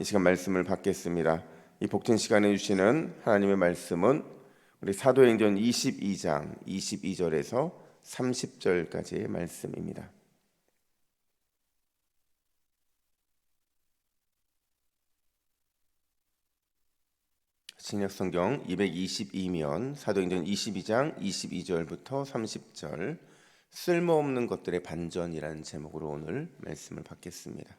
이 시간 말씀을 받겠습니다. 이 복된 시간에 주시는 하나님의 말씀은 우리 사도행전 22장 22절에서 30절까지의 말씀입니다. 신약성경 222면 사도행전 22장 22절부터 30절 쓸모없는 것들의 반전이라는 제목으로 오늘 말씀을 받겠습니다.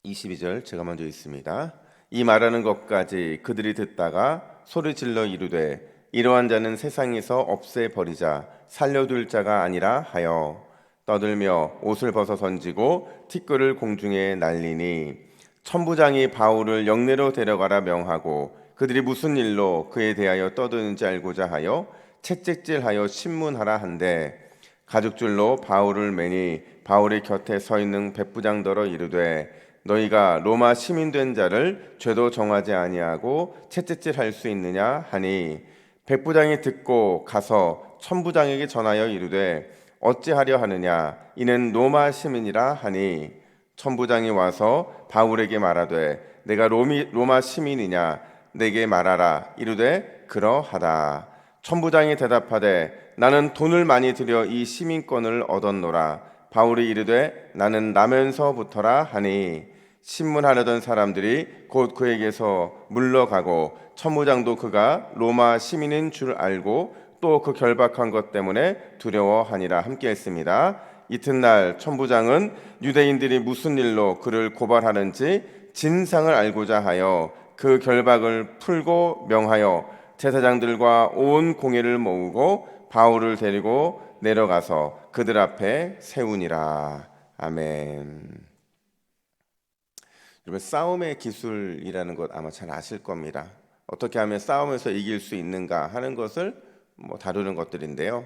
22절 제가 먼저 읽습니다. 이 말하는 것까지 그들이 듣다가 소리질러 이르되 이러한 자는 세상에서 없애버리자 살려둘 자가 아니라 하여 떠들며 옷을 벗어 던지고 티끌을 공중에 날리니 천부장이 바울을 영내로 데려가라 명하고 그들이 무슨 일로 그에 대하여 떠드는지 알고자 하여 채찍질하여 신문하라 한데 가죽줄로 바울을 매니 바울의 곁에 서 있는 백부장더러 이르되 너희가 로마 시민된 자를 죄도 정하지 아니하고 채찍질할 수 있느냐 하니 백부장이 듣고 가서 천부장에게 전하여 이르되 어찌하려 하느냐 이는 로마 시민이라 하니 천부장이 와서 바울에게 말하되 내가 로마 시민이냐 내게 말하라 이르되 그러하다. 천부장이 대답하되 나는 돈을 많이 들여 이 시민권을 얻었노라. 바울이 이르되 나는 나면서부터라 하니 신문하려던 사람들이 곧 그에게서 물러가고 천부장도 그가 로마 시민인 줄 알고 또 그 결박한 것 때문에 두려워하니라. 함께 했습니다. 이튿날 천부장은 유대인들이 무슨 일로 그를 고발하는지 진상을 알고자 하여 그 결박을 풀고 명하여 제사장들과 온 공회를 모으고 바울을 데리고 내려가서 그들 앞에 세우니라. 아멘. 여러분, 싸움의 기술이라는 것 아마 잘 아실 겁니다. 어떻게 하면 싸움에서 이길 수 있는가 하는 것을 다루는 것들인데요.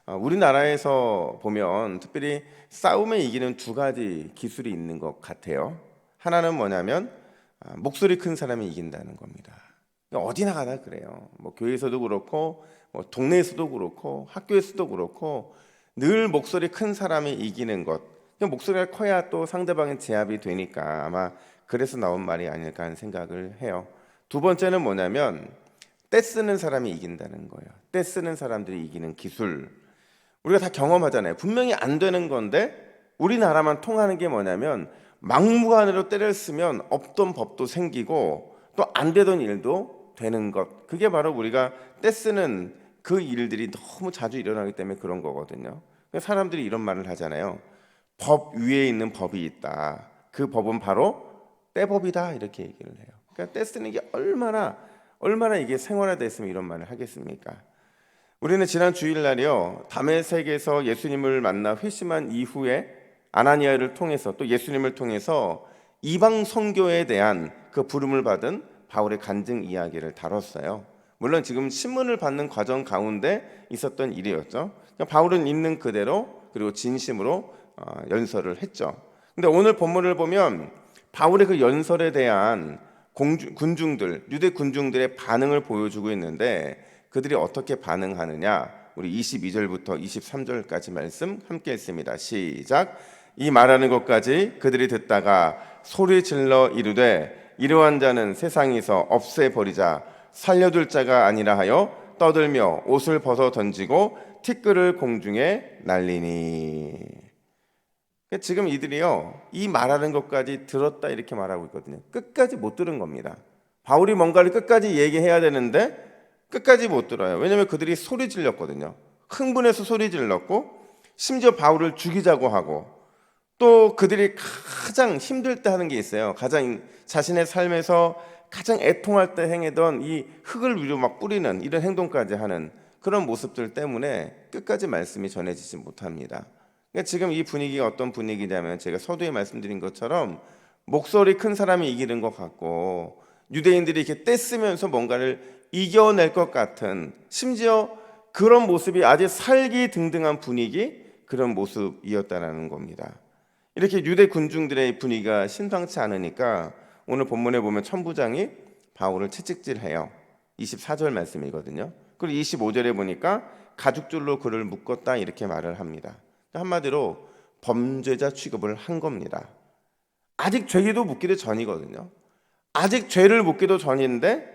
우리나라에서 보면 특별히 싸움에 이기는 두 가지 기술이 있는 것 같아요. 하나는 뭐냐면 목소리 큰 사람이 이긴다는 겁니다. 어디 나가나 그래요. 교회에서도 그렇고 동네에서도 그렇고 학교에서도 그렇고 늘 목소리 큰 사람이 이기는 것. 목소리가 커야 또 상대방의 제압이 되니까 아마 그래서 나온 말이 아닐까 하는 생각을 해요. 두 번째는 뭐냐면 떼 쓰는 사람이 이긴다는 거예요. 떼 쓰는 사람들이 이기는 기술. 우리가 다 경험하잖아요. 분명히 안 되는 건데 우리나라만 통하는 게 뭐냐면 막무가내로 때를 쓰면 없던 법도 생기고 또 안 되던 일도 되는 것. 그게 바로 우리가 떼 쓰는 그 일들이 너무 자주 일어나기 때문에 그런 거거든요. 사람들이 이런 말을 하잖아요. 법 위에 있는 법이 있다. 그 법은 바로 떼법이다. 이렇게 얘기를 해요. 그러니까 떼 쓰는 게 얼마나 이게 생활화됐으면 이런 말을 하겠습니까? 우리는 지난 주일날이요 다메섹에서 예수님을 만나 회심한 이후에 아나니아를 통해서 또 예수님을 통해서 이방 선교에 대한 그 부름을 받은 바울의 간증 이야기를 다뤘어요. 물론 지금 신문을 받는 과정 가운데 있었던 일이었죠. 바울은 있는 그대로 그리고 진심으로 연설을 했죠. 근데 오늘 본문을 보면 바울의 그 연설에 대한 군중들, 유대 군중들의 반응을 보여주고 있는데 그들이 어떻게 반응하느냐? 우리 22절부터 23절까지 말씀 함께 했습니다. 시작. 이 말하는 것까지 그들이 듣다가 소리 질러 이르되 이러한 자는 세상에서 없애버리자 살려둘 자가 아니라 하여 떠들며 옷을 벗어 던지고 티끌을 공중에 날리니. 지금 이들이요 이 말하는 것까지 들었다 이렇게 말하고 있거든요. 끝까지 못 들은 겁니다. 바울이 뭔가를 끝까지 얘기해야 되는데 끝까지 못 들어요. 왜냐하면 그들이 소리 질렀거든요. 흥분해서 소리 질렀고 심지어 바울을 죽이자고 하고 또 그들이 가장 힘들 때 하는 게 있어요. 가장 자신의 삶에서 가장 애통할 때 행하던 이 흙을 위로 막 뿌리는 이런 행동까지 하는 그런 모습들 때문에 끝까지 말씀이 전해지지 못합니다. 그러니까 지금 이 분위기가 어떤 분위기냐면 제가 서두에 말씀드린 것처럼 목소리 큰 사람이 이기는 것 같고 유대인들이 이렇게 떼쓰면서 뭔가를 이겨낼 것 같은 심지어 그런 모습이 아주 살기등등한 분위기 그런 모습이었다는 겁니다. 이렇게 유대 군중들의 분위기가 심상치 않으니까 오늘 본문에 보면 천부장이 바울을 채찍질해요. 24절 말씀이거든요. 그리고 25절에 보니까 가죽줄로 그를 묶었다 이렇게 말을 합니다. 한마디로 범죄자 취급을 한 겁니다. 아직 죄도 묻기도 전이거든요. 아직 죄를 묻기도 전인데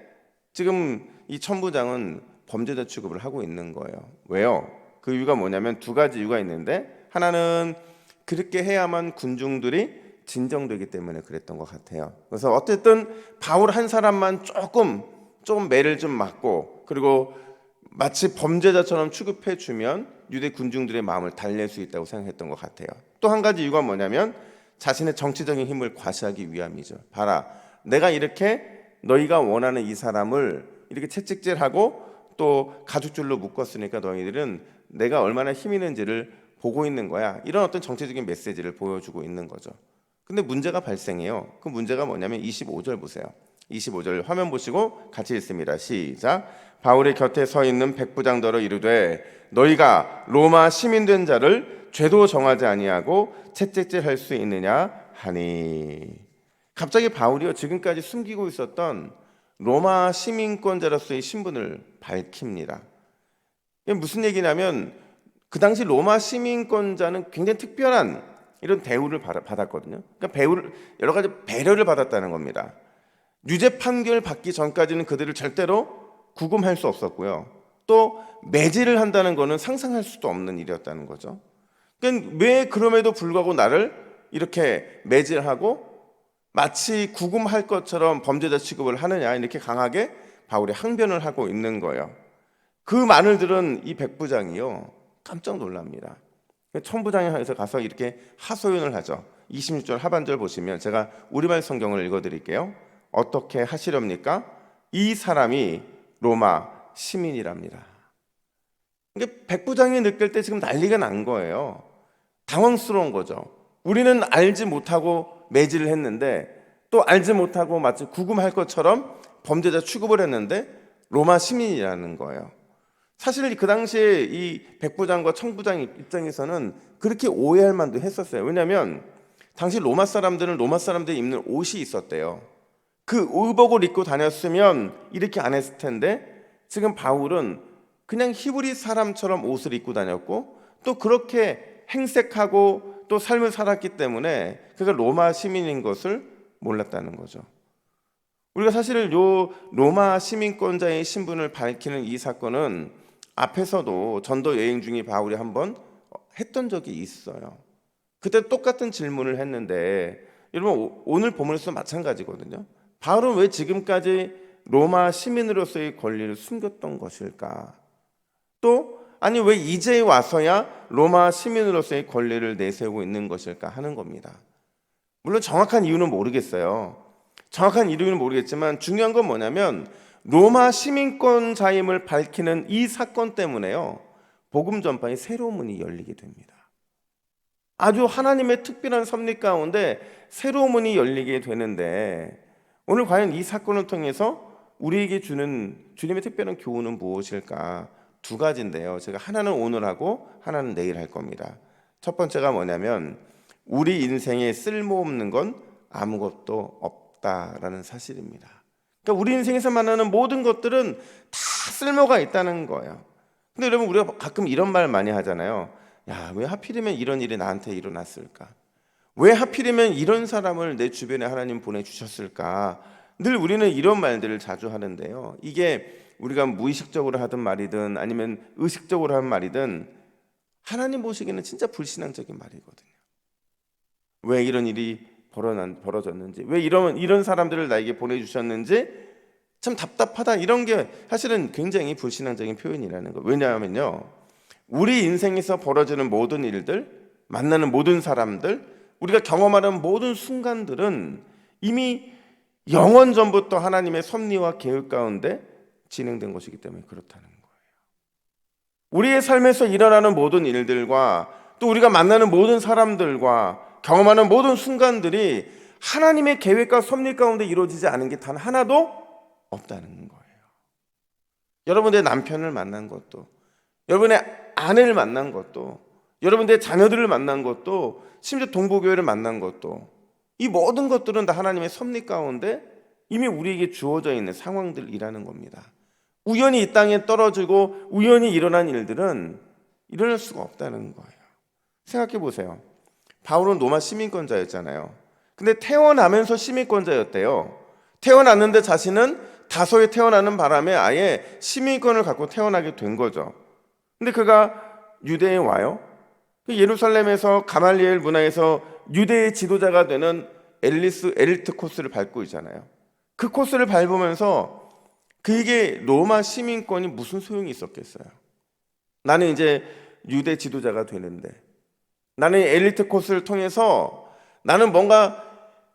지금 이 천부장은 범죄자 취급을 하고 있는 거예요. 왜요? 그 이유가 뭐냐면 두 가지 이유가 있는데, 하나는 그렇게 해야만 군중들이 진정되기 때문에 그랬던 것 같아요. 그래서 어쨌든 바울 한 사람만 조금 매를 좀 맞고, 그리고 마치 범죄자처럼 취급해 주면 유대 군중들의 마음을 달랠 수 있다고 생각했던 것 같아요. 또 한 가지 이유가 뭐냐면 자신의 정치적인 힘을 과시하기 위함이죠. 봐라, 내가 이렇게 너희가 원하는 이 사람을 이렇게 채찍질하고 또 가죽줄로 묶었으니까 너희들은 내가 얼마나 힘 있는지를 보고 있는 거야. 이런 어떤 정치적인 메시지를 보여주고 있는 거죠. 근데 문제가 발생해요. 그 문제가 뭐냐면 25절 보세요. 25절 화면 보시고 같이 읽습니다. 시작. 바울의 곁에 서 있는 백부장더러 이르되 너희가 로마 시민된 자를 죄도 정하지 아니하고 채찍질할 수 있느냐 하니. 갑자기 바울이요, 지금까지 숨기고 있었던 로마 시민권자로서의 신분을 밝힙니다. 이게 무슨 얘기냐면 그 당시 로마 시민권자는 굉장히 특별한 이런 대우를 받았거든요. 그러니까 여러 가지 배려를 받았다는 겁니다. 유죄 판결 받기 전까지는 그들을 절대로 구금할 수 없었고요. 또 매질을 한다는 것은 상상할 수도 없는 일이었다는 거죠. 그러니까 왜 그럼에도 불구하고 나를 이렇게 매질하고 마치 구금할 것처럼 범죄자 취급을 하느냐, 이렇게 강하게 바울이 항변을 하고 있는 거예요. 그 말을 들은 이 백부장이요, 깜짝 놀랍니다. 천부장에서 가서 이렇게 하소연을 하죠. 26절 하반절 보시면 제가 우리말 성경을 읽어드릴게요. 어떻게 하시렵니까? 이 사람이 로마 시민이랍니다. 그러니까 백부장이 느낄 때 지금 난리가 난 거예요. 당황스러운 거죠. 우리는 알지 못하고 매질을 했는데, 또 알지 못하고 마치 구금할 것처럼 범죄자 취급을 했는데 로마 시민이라는 거예요. 사실 그 당시에 이 백부장과 청부장 입장에서는 그렇게 오해할 만도 했었어요. 왜냐하면 당시 로마 사람들은 로마 사람들이 입는 옷이 있었대요. 그 의복을 입고 다녔으면 이렇게 안 했을 텐데, 지금 바울은 그냥 히브리 사람처럼 옷을 입고 다녔고 또 그렇게 행색하고 또 삶을 살았기 때문에 그가 로마 시민인 것을 몰랐다는 거죠. 우리가 사실 요 로마 시민권자의 신분을 밝히는 이 사건은 앞에서도 전도 여행 중에 바울이 한번 했던 적이 있어요. 그때 똑같은 질문을 했는데, 여러분 오늘 본문에서 마찬가지거든요. 바울은 왜 지금까지 로마 시민으로서의 권리를 숨겼던 것일까? 또 아니 왜 이제 와서야 로마 시민으로서의 권리를 내세우고 있는 것일까 하는 겁니다. 물론 정확한 이유는 모르겠어요. 정확한 이유는 모르겠지만 중요한 건 뭐냐면 로마 시민권자임을 밝히는 이 사건 때문에요, 복음 전파의 새로운 문이 열리게 됩니다. 아주 하나님의 특별한 섭리 가운데 새로운 문이 열리게 되는데, 오늘 과연 이 사건을 통해서 우리에게 주는 주님의 특별한 교훈은 무엇일까? 두 가지인데요. 제가 하나는 오늘 하고 하나는 내일 할 겁니다. 첫 번째가 뭐냐면 우리 인생에 쓸모없는 건 아무것도 없다라는 사실입니다. 그러니까 우리 인생에서 만나는 모든 것들은 다 쓸모가 있다는 거예요. 근데 여러분, 우리가 가끔 이런 말 많이 하잖아요. 야, 왜 하필이면 이런 일이 나한테 일어났을까? 왜 하필이면 이런 사람을 내 주변에 하나님 보내주셨을까? 늘 우리는 이런 말들을 자주 하는데요, 이게 우리가 무의식적으로 하든 말이든 아니면 의식적으로 하는 말이든 하나님 보시기에는 진짜 불신앙적인 말이거든요. 왜 이런 일이 벌어졌는지, 왜 이런 사람들을 나에게 보내주셨는지 참 답답하다, 이런 게 사실은 굉장히 불신앙적인 표현이라는 거예요. 왜냐하면요, 우리 인생에서 벌어지는 모든 일들, 만나는 모든 사람들, 우리가 경험하는 모든 순간들은 이미 영원 전부터 하나님의 섭리와 계획 가운데 진행된 것이기 때문에 그렇다는 거예요. 우리의 삶에서 일어나는 모든 일들과 또 우리가 만나는 모든 사람들과 경험하는 모든 순간들이 하나님의 계획과 섭리 가운데 이루어지지 않은 게 단 하나도 없다는 거예요. 여러분의 남편을 만난 것도, 여러분의 아내를 만난 것도, 여러분의 자녀들을 만난 것도, 심지어 동부교회를 만난 것도, 이 모든 것들은 다 하나님의 섭리 가운데 이미 우리에게 주어져 있는 상황들이라는 겁니다. 우연히 이 땅에 떨어지고 우연히 일어난 일들은 일어날 수가 없다는 거예요. 생각해 보세요. 바울은 로마 시민권자였잖아요. 근데 태어나면서 시민권자였대요. 태어났는데 자신은 다소에 태어나는 바람에 아예 시민권을 갖고 태어나게 된 거죠. 근데 그가 유대에 와요. 예루살렘에서 가말리엘 문화에서 유대의 지도자가 되는 엘리트 코스를 밟고 있잖아요. 그 코스를 밟으면서 그에게 로마 시민권이 무슨 소용이 있었겠어요? 나는 이제 유대 지도자가 되는데, 나는 엘리트 코스를 통해서 나는 뭔가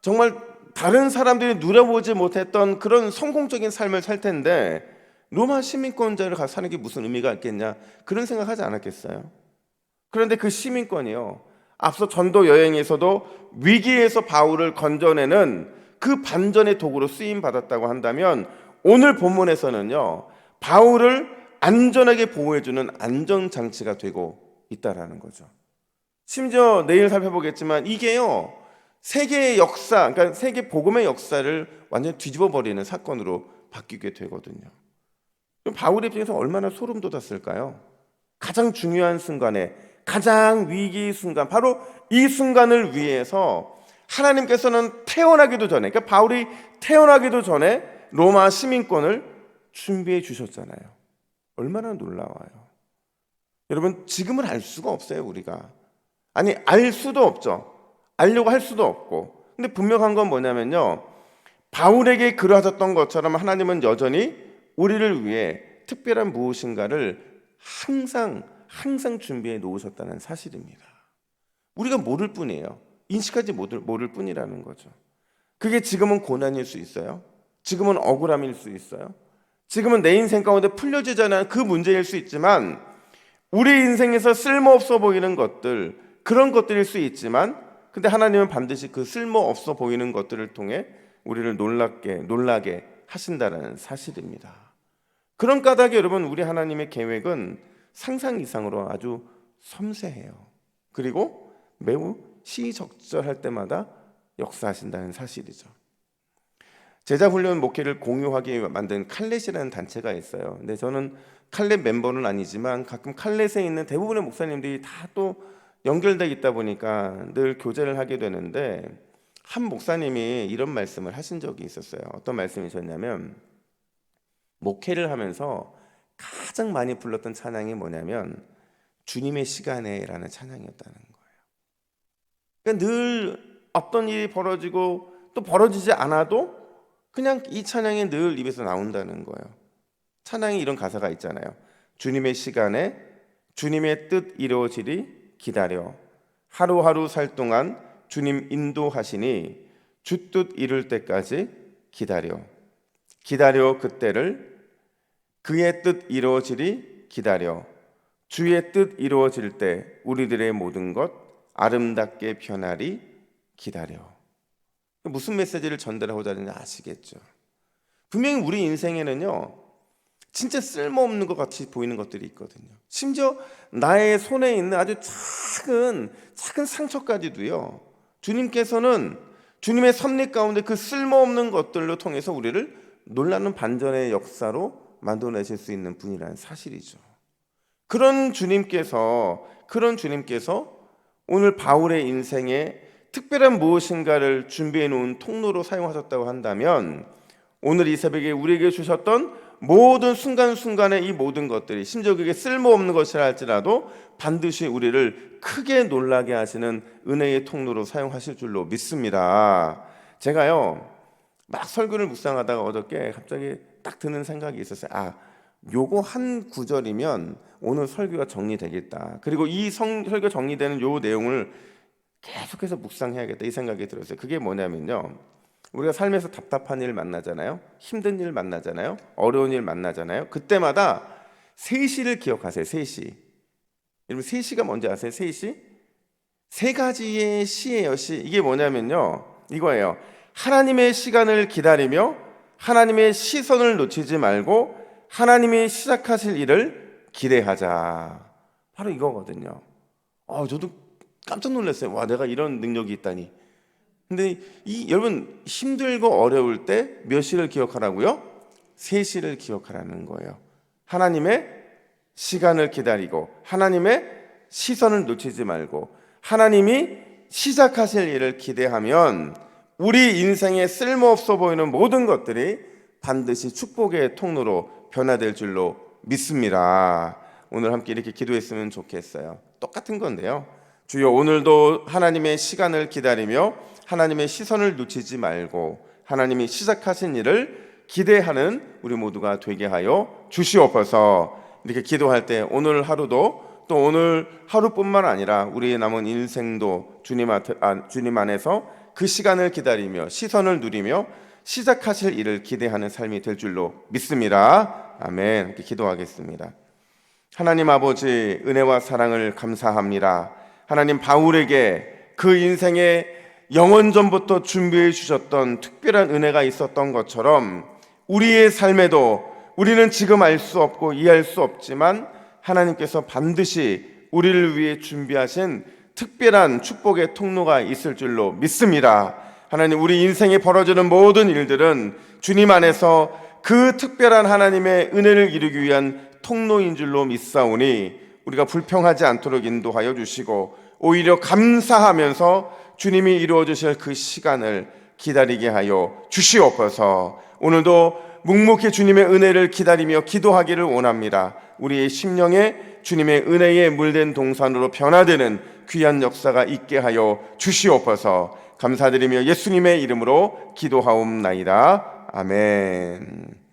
정말 다른 사람들이 누려보지 못했던 그런 성공적인 삶을 살 텐데 로마 시민권자를 가서 사는 게 무슨 의미가 있겠냐, 그런 생각하지 않았겠어요? 그런데 그 시민권이요, 앞서 전도 여행에서도 위기에서 바울을 건져내는 그 반전의 도구로 쓰임 받았다고 한다면, 오늘 본문에서는요, 바울을 안전하게 보호해주는 안전장치가 되고 있다라는 거죠. 심지어 내일 살펴보겠지만 이게요, 세계의 역사, 그러니까 세계 복음의 역사를 완전히 뒤집어 버리는 사건으로 바뀌게 되거든요. 그럼 바울의 입장에서 얼마나 소름 돋았을까요? 가장 중요한 순간에, 가장 위기 순간, 바로 이 순간을 위해서 하나님께서는 태어나기도 전에, 그러니까 바울이 태어나기도 전에 로마 시민권을 준비해 주셨잖아요. 얼마나 놀라워요. 여러분, 지금은 알 수가 없어요, 우리가. 아니, 알 수도 없죠. 알려고 할 수도 없고. 근데 분명한 건 뭐냐면요, 바울에게 그러하셨던 것처럼 하나님은 여전히 우리를 위해 특별한 무엇인가를 항상 준비해 놓으셨다는 사실입니다. 우리가 모를 뿐이에요. 인식하지 모를 뿐이라는 거죠. 그게 지금은 고난일 수 있어요. 지금은 억울함일 수 있어요. 지금은 내 인생 가운데 풀려지지 않은 그 문제일 수 있지만, 우리 인생에서 쓸모없어 보이는 것들, 그런 것들일 수 있지만, 근데 하나님은 반드시 그 쓸모없어 보이는 것들을 통해 우리를 놀라게 하신다는 사실입니다. 그런 까닭에 여러분, 우리 하나님의 계획은 상상 이상으로 아주 섬세해요. 그리고 매우 시적절할 때마다 역사하신다는 사실이죠. 제자훈련 목회를 공유하게 만든 칼렛이라는 단체가 있어요. 근데 저는 칼렛 멤버는 아니지만 가끔 칼렛에 있는 대부분의 목사님들이 다 또 연결되어 있다 보니까 늘 교제를 하게 되는데, 한 목사님이 이런 말씀을 하신 적이 있었어요. 어떤 말씀이셨냐면, 목회를 하면서 가장 많이 불렀던 찬양이 뭐냐면 주님의 시간에라는 찬양이었다는 거예요. 그러니까 늘 어떤 일이 벌어지고 또 벌어지지 않아도 그냥 이 찬양이 늘 입에서 나온다는 거예요. 찬양에 이런 가사가 있잖아요. 주님의 시간에 주님의 뜻 이루어지리 기다려, 하루하루 살 동안 주님 인도하시니 주 뜻 이룰 때까지 기다려 그때를, 그의 뜻 이루어지리 기다려, 주의 뜻 이루어질 때 우리들의 모든 것 아름답게 변하리 기다려. 무슨 메시지를 전달하고자 하는지 아시겠죠? 분명히 우리 인생에는요, 진짜 쓸모없는 것 같이 보이는 것들이 있거든요. 심지어 나의 손에 있는 아주 작은 상처까지도요, 주님께서는 주님의 섭리 가운데 그 쓸모없는 것들로 통해서 우리를 놀라는 반전의 역사로 만들어내실 수 있는 분이라는 사실이죠. 그런 주님께서 오늘 바울의 인생에 특별한 무엇인가를 준비해 놓은 통로로 사용하셨다고 한다면, 오늘 이 새벽에 우리에게 주셨던 모든 순간순간의 이 모든 것들이, 심지어 그게 쓸모없는 것이라 할지라도 반드시 우리를 크게 놀라게 하시는 은혜의 통로로 사용하실 줄로 믿습니다. 제가요, 막 설교를 묵상하다가 어저께 갑자기 딱 드는 생각이 있었어요. 요거 한 구절이면 오늘 설교가 정리되겠다. 그리고 이 설교 정리되는 요 내용을 계속해서 묵상해야겠다, 이 생각이 들었어요. 그게 뭐냐면요, 우리가 삶에서 답답한 일 만나잖아요. 힘든 일 만나잖아요. 어려운 일 만나잖아요. 그때마다 세시를 기억하세요. 세시. 여러분, 세시가 뭔지 아세요? 세시? 세 가지의 시예요. 시. 이게 뭐냐면요, 이거예요. 하나님의 시간을 기다리며 하나님의 시선을 놓치지 말고 하나님이 시작하실 일을 기대하자. 바로 이거거든요. 저도 깜짝 놀랐어요. 와, 내가 이런 능력이 있다니. 근데 여러분, 힘들고 어려울 때 몇 시를 기억하라고요? 세 시를 기억하라는 거예요. 하나님의 시간을 기다리고 하나님의 시선을 놓치지 말고 하나님이 시작하실 일을 기대하면 우리 인생에 쓸모없어 보이는 모든 것들이 반드시 축복의 통로로 변화될 줄로 믿습니다. 오늘 함께 이렇게 기도했으면 좋겠어요. 똑같은 건데요. 주여, 오늘도 하나님의 시간을 기다리며 하나님의 시선을 놓치지 말고 하나님이 시작하신 일을 기대하는 우리 모두가 되게 하여 주시옵소서. 이렇게 기도할 때 오늘 하루도, 또 오늘 하루뿐만 아니라 우리의 남은 인생도 주님 안에서 그 시간을 기다리며 시선을 누리며 시작하실 일을 기대하는 삶이 될 줄로 믿습니다. 아멘. 이렇게 기도하겠습니다. 하나님 아버지, 은혜와 사랑을 감사합니다. 하나님, 바울에게 그 인생의 영원전부터 준비해 주셨던 특별한 은혜가 있었던 것처럼 우리의 삶에도 우리는 지금 알 수 없고 이해할 수 없지만 하나님께서 반드시 우리를 위해 준비하신 특별한 축복의 통로가 있을 줄로 믿습니다. 하나님, 우리 인생에 벌어지는 모든 일들은 주님 안에서 그 특별한 하나님의 은혜를 이루기 위한 통로인 줄로 믿사오니 우리가 불평하지 않도록 인도하여 주시고 오히려 감사하면서 주님이 이루어 주실 그 시간을 기다리게 하여 주시옵소서. 오늘도 묵묵히 주님의 은혜를 기다리며 기도하기를 원합니다. 우리의 심령에 주님의 은혜에 물든 동산으로 변화되는 귀한 역사가 있게 하여 주시옵소서. 감사드리며 예수님의 이름으로 기도하옵나이다. 아멘.